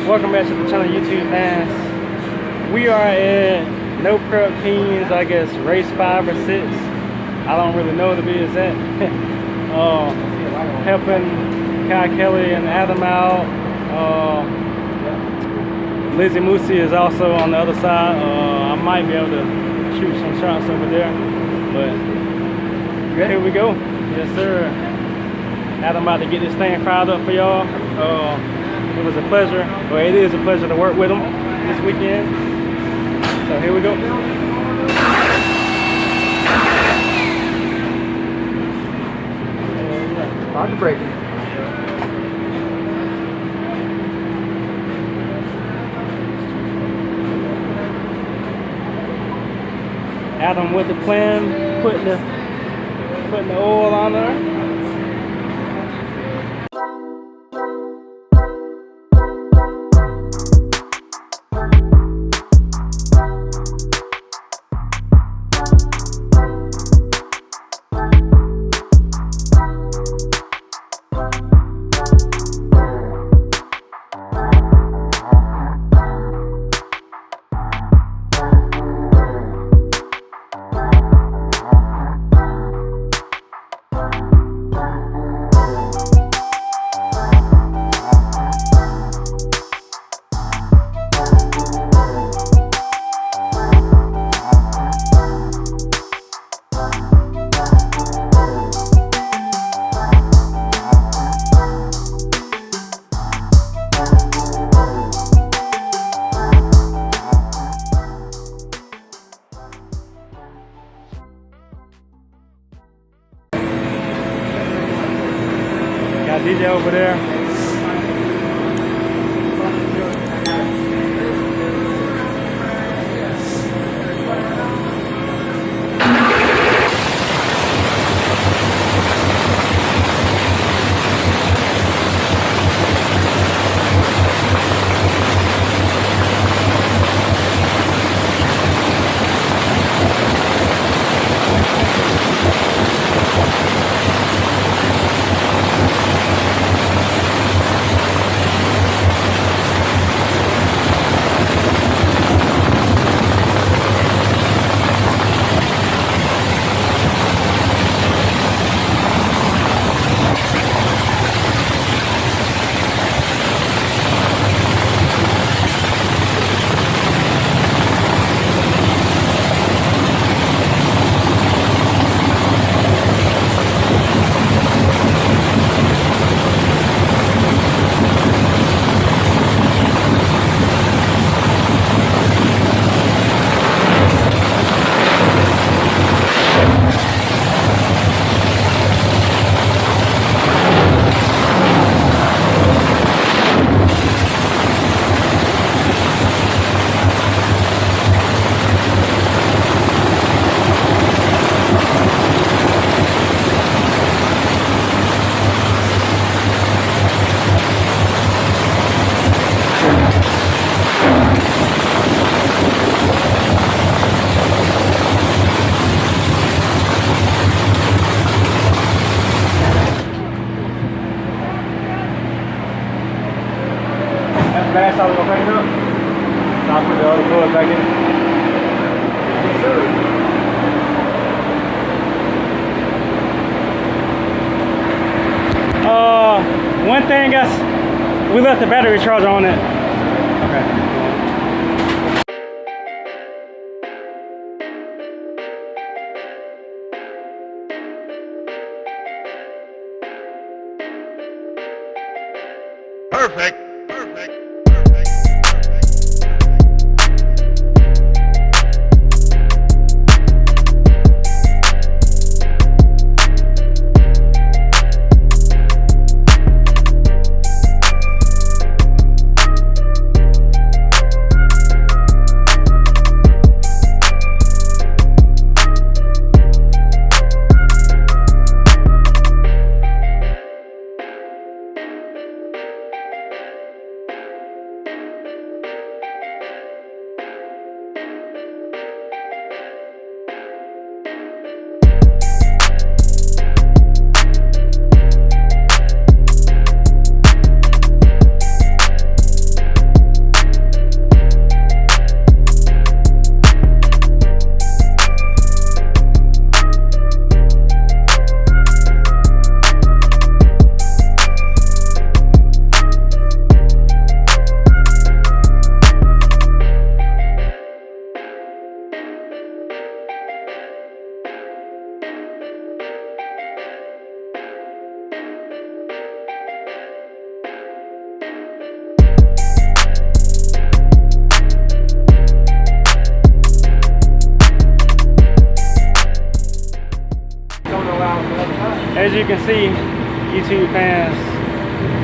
Welcome back to the channel, YouTube fans. We are at No Prep Kings, I guess race 5 or 6. I don't really know to be exact. Helping Kye Kelley and Adam out. Lizzie Moosey is also on the other side. I might be able to shoot some shots over there, but here we go. Yes, sir. Adam about to get this thing fired up for y'all. It was a pleasure, or it is a pleasure to work with him this weekend. So here we go. On the break. Adam with the plan, putting the oil on there. Got DJ over there. Last time we're gonna pack it up. So I'll put the other board back in. Yes, sir. One thing, guys, we left the battery charger on it. Okay. Perfect. as you can see, YouTube fans,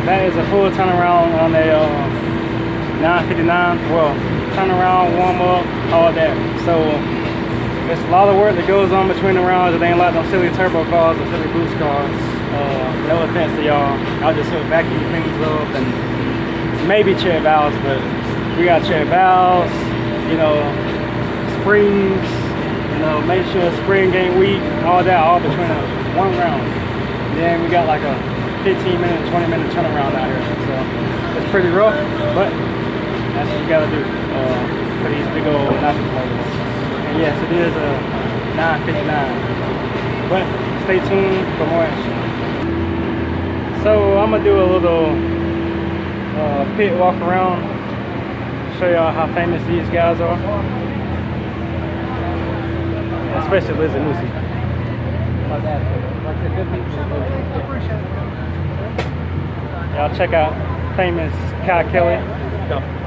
that is a full turnaround on a 959. Well, turnaround, warm up, all that. So it's a lot of work that goes on between the rounds. It ain't like them silly turbo cars or silly boost cars. No offense to y'all. I'll just hook vacuum things up and maybe check valves, but we got check valves, you know, springs, you know, make sure the spring ain't weak, all that, all between one round. Then we got like a 15-minute, 20-minute turnaround out here. So it's pretty rough, but that's what you gotta do for these big old notches motors. And yes, it is a 959. But stay tuned for more action. So I'm gonna do a little pit walk around, show y'all how famous these guys are, especially Liz and Lucy. Y'all check out famous Kye Kelley.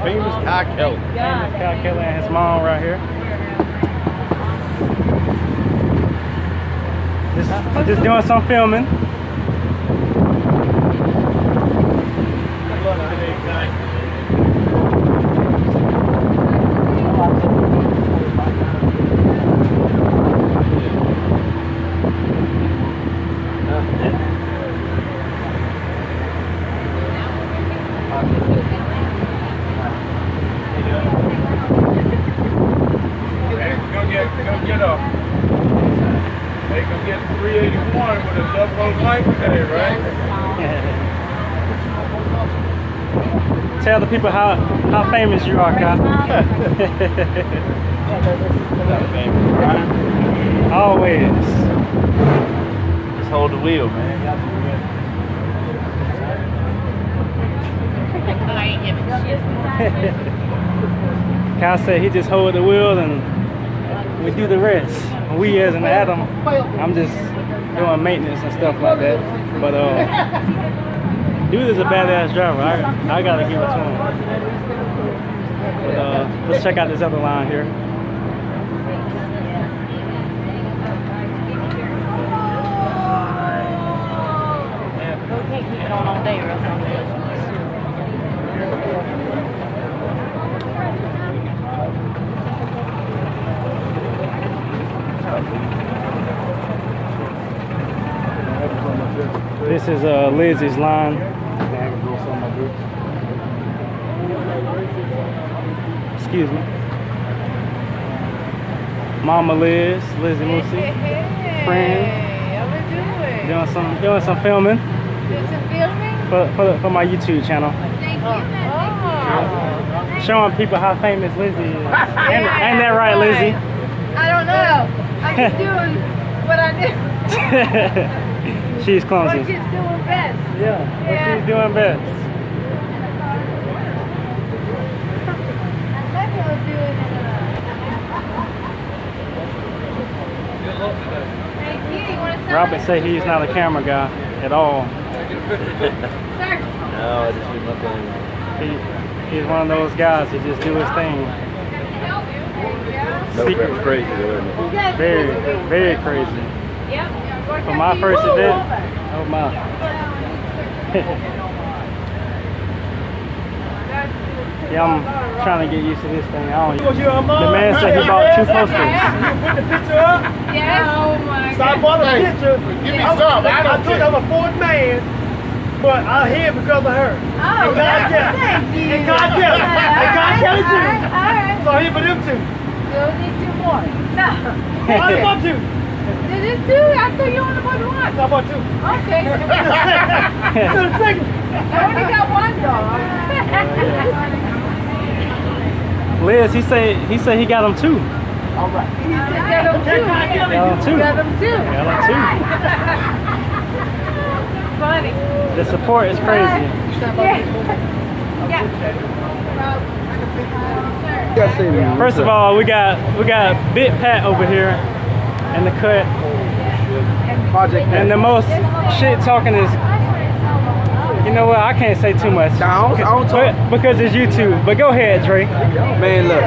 Famous Kye Kelley. Famous Kye Kelley and his mom right here. Just doing some filming. They can get 381 with a double light today, right? Tell the people how famous you are, Kye. Always. Just hold the wheel, man. Kye said he just hold the wheel and we do the rest. We as an Adam, I'm just doing maintenance and stuff like that. But dude is a badass driver. I gotta give it to him. But let's check out this other line here. Can't keep it on all day or else I'll lose. This is Lizzie's line. Excuse me. Mama Liz, Lizzie Moosey, friend. How we doing? Doing some filming Doing some filming? for my YouTube channel. Showing people how famous Lizzie is. Ain't that right, Lizzie? I don't know. I'm just doing what I do. She's clumsy. What she's doing best. Yeah, what she's doing best. Robert said he's not a camera guy at all. No, I just do nothing. He's one of those guys that just do his thing. That's crazy, isn't it? Very, very crazy. For my first event, oh my. Yeah, I'm trying to get used to this thing. I don't use it. The man said he bought 2 posters. You put the picture up? Yes. Oh my So I bought a picture. Give me some. I don't told I'm a 4th man, but I'm here because of her. Oh, And God Kelley. thank you. And God Kelley. And God Kelley too. All right. So I'm here for them too. You'll need 2 more. No. I only bought 2. Did it 2? I thought you only bought 1. I bought 2. Okay. So the second. I only got 1 though. Liz, he said he got them 2. All right. You said get them 2. Got them 2. Got them 2. Got them 2. Funny. The support is crazy. Yeah. First of all, we got Big Pat over here in the cut, and the most shit talking is. You know what? I can't say too much. I don't talk. Because it's YouTube. But go ahead, Dre. Man, look.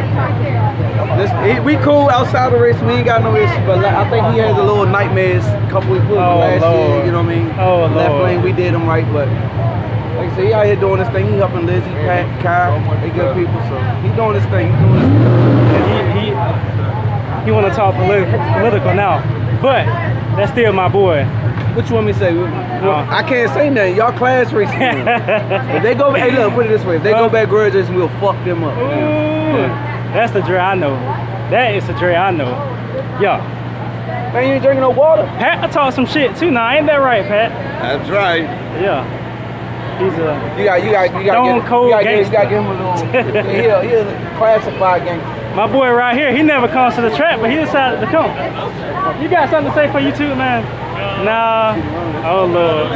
We cool outside the race. We ain't got no issue. But I think he had a little nightmares a couple weeks last year. You know what I mean? Oh, Left Lord. lane, we did him right, but like I said, he out here doing his thing. He helping Lizzie, Pat, Kyle. They good people, so he doing his thing. He want to talk political now, but that's still my boy. What you want me to say? I can't say nothing. Y'all class racing. If they go, hey, look, put it this way: if they go back grudge racing, we'll fuck them up. Ooh, that's the Dre I know. That is the Dre I know. Yeah. Man, you ain't drinking no water. Pat, I talk some shit too now. Ain't that right, Pat? That's right. Yeah. He's a You got Stone Cold you gangster. got to give him a little. He's a classified gangster. My boy right here, he never comes to the track, but he decided to come. You got something to say for you too, man? Nah. Oh, Lord.